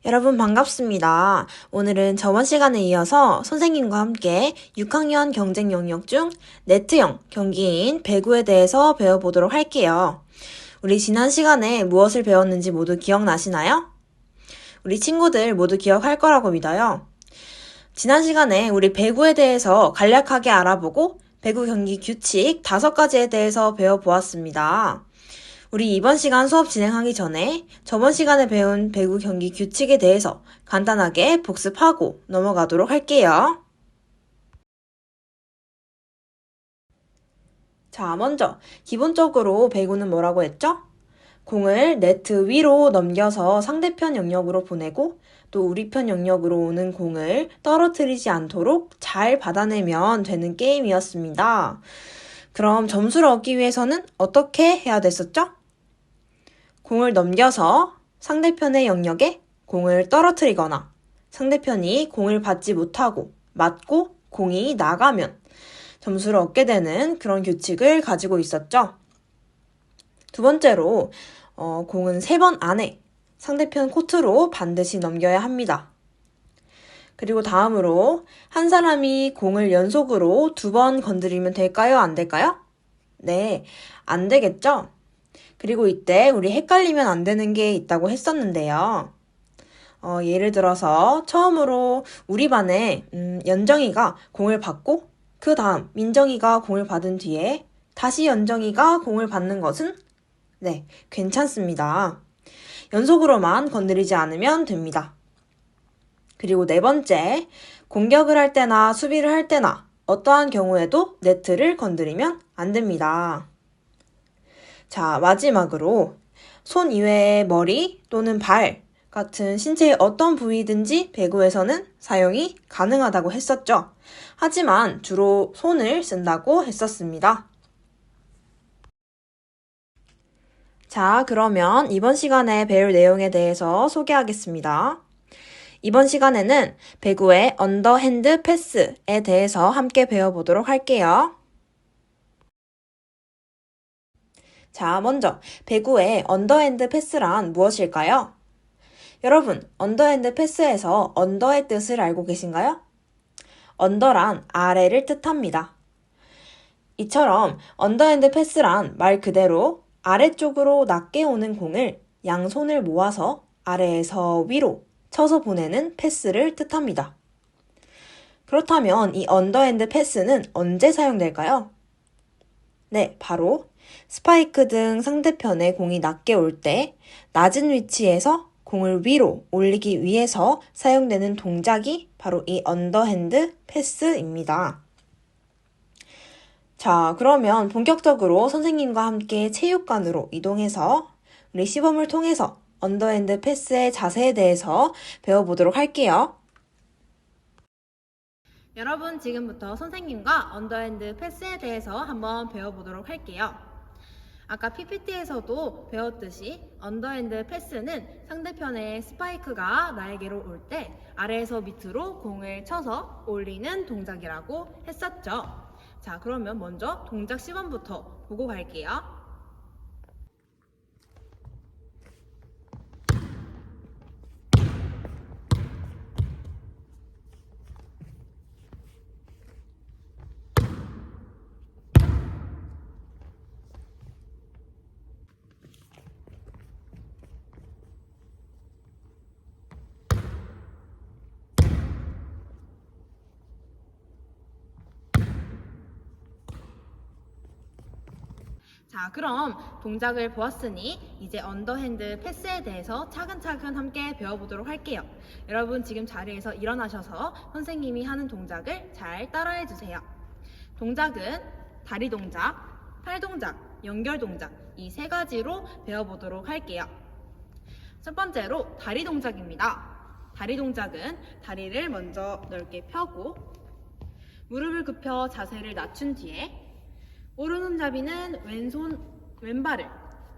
여러분 반갑습니다. 오늘은 저번 시간에 이어서 선생님과 함께 6학년 경쟁 영역 중 네트형 경기인 배구에 대해서 배워보도록 할게요. 우리 지난 시간에 무엇을 배웠는지 모두 기억나시나요? 우리 친구들 모두 기억할 거라고 믿어요. 지난 시간에 우리 배구에 대해서 간략하게 알아보고 배구 경기 규칙 5가지에 대해서 배워보았습니다. 우리 이번 시간 수업 진행하기 전에 저번 시간에 배운 배구 경기 규칙에 대해서 간단하게 복습하고 넘어가도록 할게요. 자, 먼저 기본적으로 배구는 뭐라고 했죠? 공을 네트 위로 넘겨서 상대편 영역으로 보내고 또 우리 편 영역으로 오는 공을 떨어뜨리지 않도록 잘 받아내면 되는 게임이었습니다. 그럼 점수를 얻기 위해서는 어떻게 해야 됐었죠? 공을 넘겨서 상대편의 영역에 공을 떨어뜨리거나 상대편이 공을 받지 못하고 맞고 공이 나가면 점수를 얻게 되는 그런 규칙을 가지고 있었죠. 두 번째로 공은 3번 안에 상대편 코트로 반드시 넘겨야 합니다. 그리고 다음으로 한 사람이 공을 연속으로 2번 건드리면 될까요? 안 될까요? 네, 안 되겠죠? 그리고 이때 우리 헷갈리면 안 되는 게 있다고 했었는데요. 예를 들어서 처음으로 우리 반에 연정이가 공을 받고 그 다음 민정이가 공을 받은 뒤에 다시 연정이가 공을 받는 것은 네, 괜찮습니다. 연속으로만 건드리지 않으면 됩니다. 그리고 4번째, 공격을 할 때나 수비를 할 때나 어떠한 경우에도 네트를 건드리면 안 됩니다. 자, 마지막으로 손 이외의 머리 또는 발 같은 신체의 어떤 부위든지 배구에서는 사용이 가능하다고 했었죠. 하지만 주로 손을 쓴다고 했었습니다. 자, 그러면 이번 시간에 배울 내용에 대해서 소개하겠습니다. 이번 시간에는 배구의 언더핸드 패스에 대해서 함께 배워보도록 할게요. 자, 먼저 배구의 언더핸드 패스란 무엇일까요? 여러분, 언더핸드 패스에서 언더의 뜻을 알고 계신가요? 언더란 아래를 뜻합니다. 이처럼 언더핸드 패스란 말 그대로 아래쪽으로 낮게 오는 공을 양손을 모아서 아래에서 위로 쳐서 보내는 패스를 뜻합니다. 그렇다면 이 언더핸드 패스는 언제 사용될까요? 네, 바로 스파이크 등 상대편의 공이 낮게 올 때 낮은 위치에서 공을 위로 올리기 위해서 사용되는 동작이 바로 이 언더핸드 패스입니다. 자, 그러면 본격적으로 선생님과 함께 체육관으로 이동해서 우리 시범을 통해서 언더핸드 패스의 자세에 대해서 배워보도록 할게요. 여러분, 지금부터 선생님과 언더핸드 패스에 대해서 한번 배워보도록 할게요. 아까 PPT에서도 배웠듯이 언더핸드 패스는 상대편의 스파이크가 나에게로 올 때 아래에서 밑으로 공을 쳐서 올리는 동작이라고 했었죠. 자, 그러면 먼저 동작 시범부터 보고 갈게요. 자, 그럼 동작을 보았으니 이제 언더핸드 패스에 대해서 차근차근 함께 배워보도록 할게요. 여러분 지금 자리에서 일어나셔서 선생님이 하는 동작을 잘 따라해 주세요. 동작은 다리 동작, 팔 동작, 연결 동작 이 3가지로 배워보도록 할게요. 첫 번째로 다리 동작입니다. 다리 동작은 다리를 먼저 넓게 펴고 무릎을 굽혀 자세를 낮춘 뒤에 오른손잡이는 왼발을,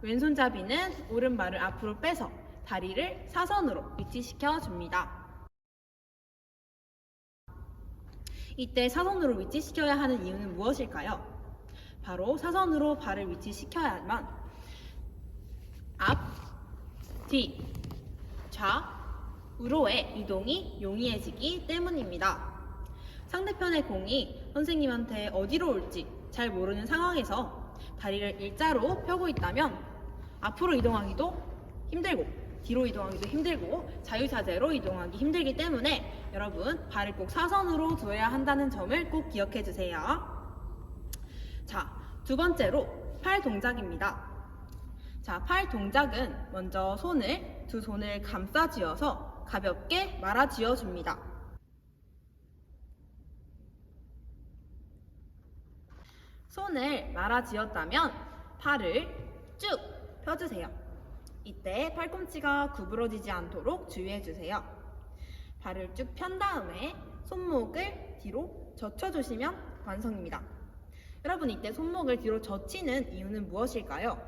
왼손잡이는 오른발을 앞으로 빼서 다리를 사선으로 위치시켜 줍니다. 이때 사선으로 위치시켜야 하는 이유는 무엇일까요? 바로 사선으로 발을 위치시켜야만 앞, 뒤, 좌, 우로의 이동이 용이해지기 때문입니다. 상대편의 공이 선생님한테 어디로 올지 잘 모르는 상황에서 다리를 일자로 펴고 있다면 앞으로 이동하기도 힘들고 뒤로 이동하기도 힘들고 자유자재로 이동하기 힘들기 때문에 여러분 발을 꼭 사선으로 두어야 한다는 점을 꼭 기억해 주세요. 자, 두 번째로 팔 동작입니다. 자, 팔 동작은 먼저 두 손을 감싸 쥐어서 가볍게 말아 쥐어 줍니다. 손을 말아 쥐었다면 팔을 쭉 펴주세요. 이때 팔꿈치가 구부러지지 않도록 주의해 주세요. 발을 쭉 편 다음에 손목을 뒤로 젖혀주시면 완성입니다. 여러분, 이때 손목을 뒤로 젖히는 이유는 무엇일까요?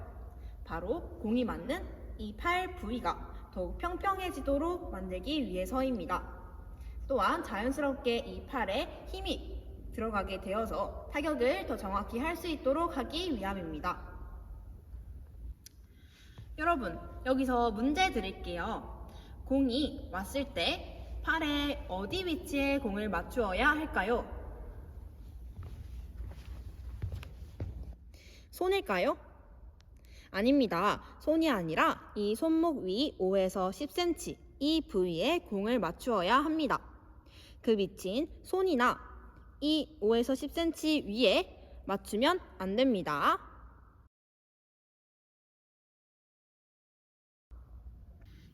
바로 공이 맞는 이 팔 부위가 더욱 평평해지도록 만들기 위해서입니다. 또한 자연스럽게 이 팔에 힘이 들어가게 되어서 타격을 더 정확히 할 수 있도록 하기 위함입니다. 여러분, 여기서 문제 드릴게요. 공이 왔을 때 팔에 어디 위치에 공을 맞추어야 할까요? 손일까요? 아닙니다. 손이 아니라 이 손목 위 5에서 10cm 이 부위에 공을 맞추어야 합니다. 그 밑인 손이나 이 5에서 10cm 위에 맞추면 안 됩니다.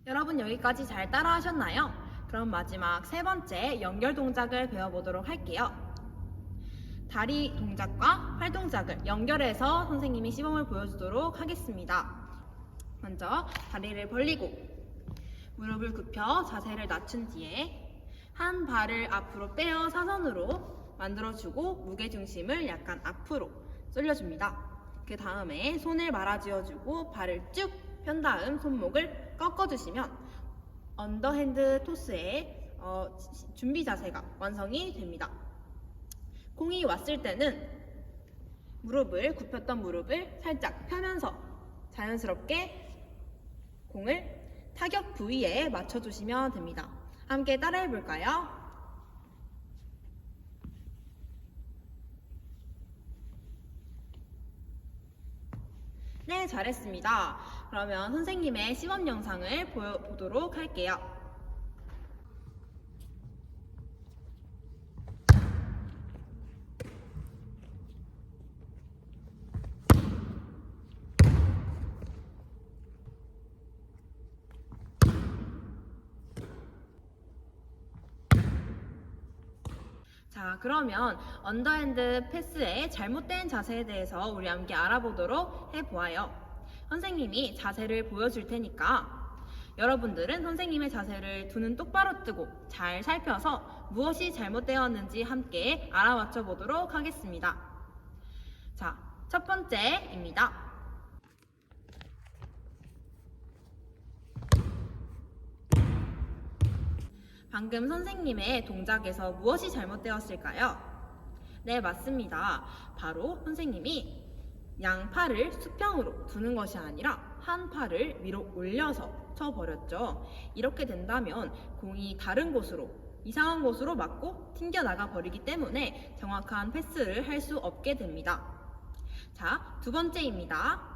여러분, 여기까지 잘 따라 하셨나요? 그럼 마지막 세 번째 연결 동작을 배워보도록 할게요. 다리 동작과 팔 동작을 연결해서 선생님이 시범을 보여주도록 하겠습니다. 먼저 다리를 벌리고 무릎을 굽혀 자세를 낮춘 뒤에 한 발을 앞으로 빼어 사선으로 만들어주고 무게중심을 약간 앞으로 쏠려줍니다. 그 다음에 손을 말아쥐어주고 발을 쭉 편 다음 손목을 꺾어주시면 언더핸드 토스의 준비 자세가 완성이 됩니다. 공이 왔을 때는 굽혔던 무릎을 살짝 펴면서 자연스럽게 공을 타격 부위에 맞춰주시면 됩니다. 함께 따라해 볼까요? 네, 잘했습니다. 그러면 선생님의 시범 영상을 보도록 할게요. 자, 그러면 언더핸드 패스의 잘못된 자세에 대해서 우리 함께 알아보도록 해보아요. 선생님이 자세를 보여줄 테니까 여러분들은 선생님의 자세를 두 눈 똑바로 뜨고 잘 살펴서 무엇이 잘못되었는지 함께 알아맞혀 보도록 하겠습니다. 자, 첫 번째입니다. 방금 선생님의 동작에서 무엇이 잘못되었을까요? 네, 맞습니다. 바로 선생님이 양팔을 수평으로 두는 것이 아니라 한 팔을 위로 올려서 쳐버렸죠. 이렇게 된다면 공이 다른 곳으로, 이상한 곳으로 맞고 튕겨나가 버리기 때문에 정확한 패스를 할 수 없게 됩니다. 자, 두 번째입니다.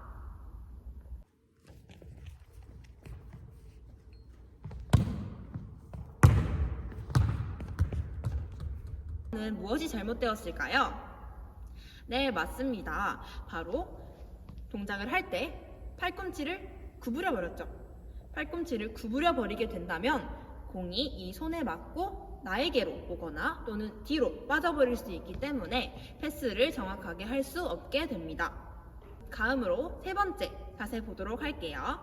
무엇이 잘못되었을까요? 네, 맞습니다. 바로 동작을 할 때 팔꿈치를 구부려 버렸죠. 팔꿈치를 구부려 버리게 된다면 공이 이 손에 맞고 나에게로 오거나 또는 뒤로 빠져버릴 수 있기 때문에 패스를 정확하게 할 수 없게 됩니다. 다음으로 세 번째 자세 보도록 할게요.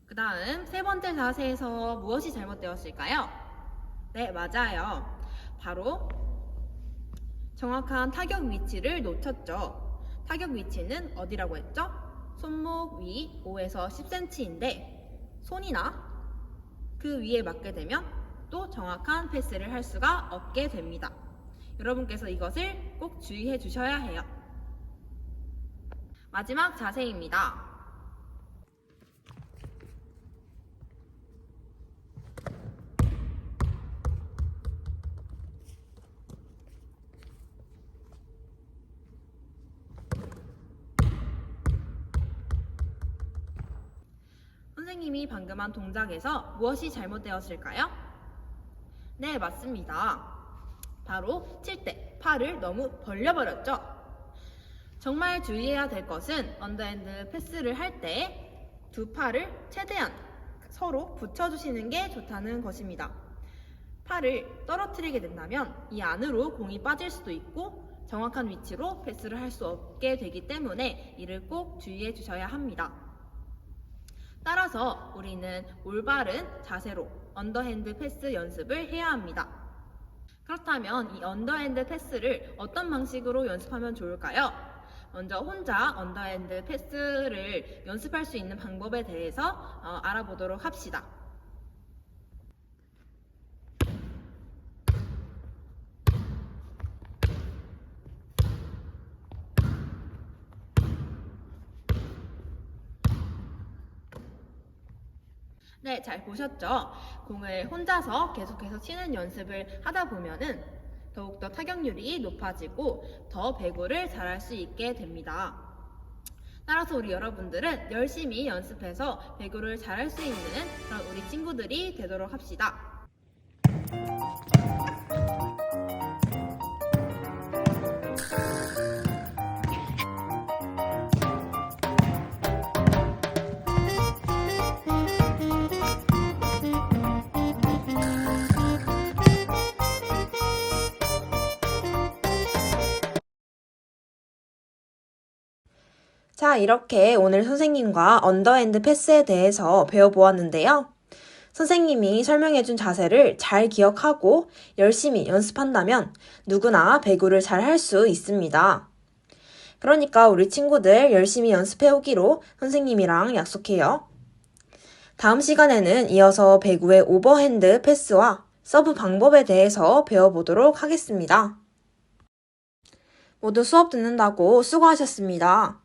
그 다음 세 번째 자세에서 무엇이 잘못되었을까요? 네, 맞아요. 바로 정확한 타격 위치를 놓쳤죠. 타격 위치는 어디라고 했죠? 손목 위 5에서 10cm인데 손이나 그 위에 맞게 되면 또 정확한 패스를 할 수가 없게 됩니다. 여러분께서 이것을 꼭 주의해 주셔야 해요. 마지막 자세입니다. 선생님이 방금 한 동작에서 무엇이 잘못되었을까요? 네, 맞습니다. 바로 칠 때 팔을 너무 벌려버렸죠. 정말 주의해야 될 것은 언더핸드 패스를 할 때 두 팔을 최대한 서로 붙여주시는 게 좋다는 것입니다. 팔을 떨어뜨리게 된다면 이 안으로 공이 빠질 수도 있고 정확한 위치로 패스를 할 수 없게 되기 때문에 이를 꼭 주의해 주셔야 합니다. 따라서 우리는 올바른 자세로 언더핸드 패스 연습을 해야 합니다. 그렇다면 이 언더핸드 패스를 어떤 방식으로 연습하면 좋을까요? 먼저 혼자 언더핸드 패스를 연습할 수 있는 방법에 대해서 알아보도록 합시다. 네, 잘 보셨죠? 공을 혼자서 계속해서 치는 연습을 하다 보면은 더욱더 타격률이 높아지고 더 배구를 잘할 수 있게 됩니다. 따라서 우리 여러분들은 열심히 연습해서 배구를 잘할 수 있는 그런 우리 친구들이 되도록 합시다. 자, 이렇게 오늘 선생님과 언더핸드 패스에 대해서 배워보았는데요. 선생님이 설명해준 자세를 잘 기억하고 열심히 연습한다면 누구나 배구를 잘 할 수 있습니다. 그러니까 우리 친구들 열심히 연습해오기로 선생님이랑 약속해요. 다음 시간에는 이어서 배구의 오버핸드 패스와 서브 방법에 대해서 배워보도록 하겠습니다. 모두 수업 듣는다고 수고하셨습니다.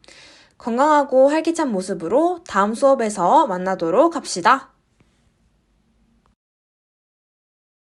건강하고 활기찬 모습으로 다음 수업에서 만나도록 합시다.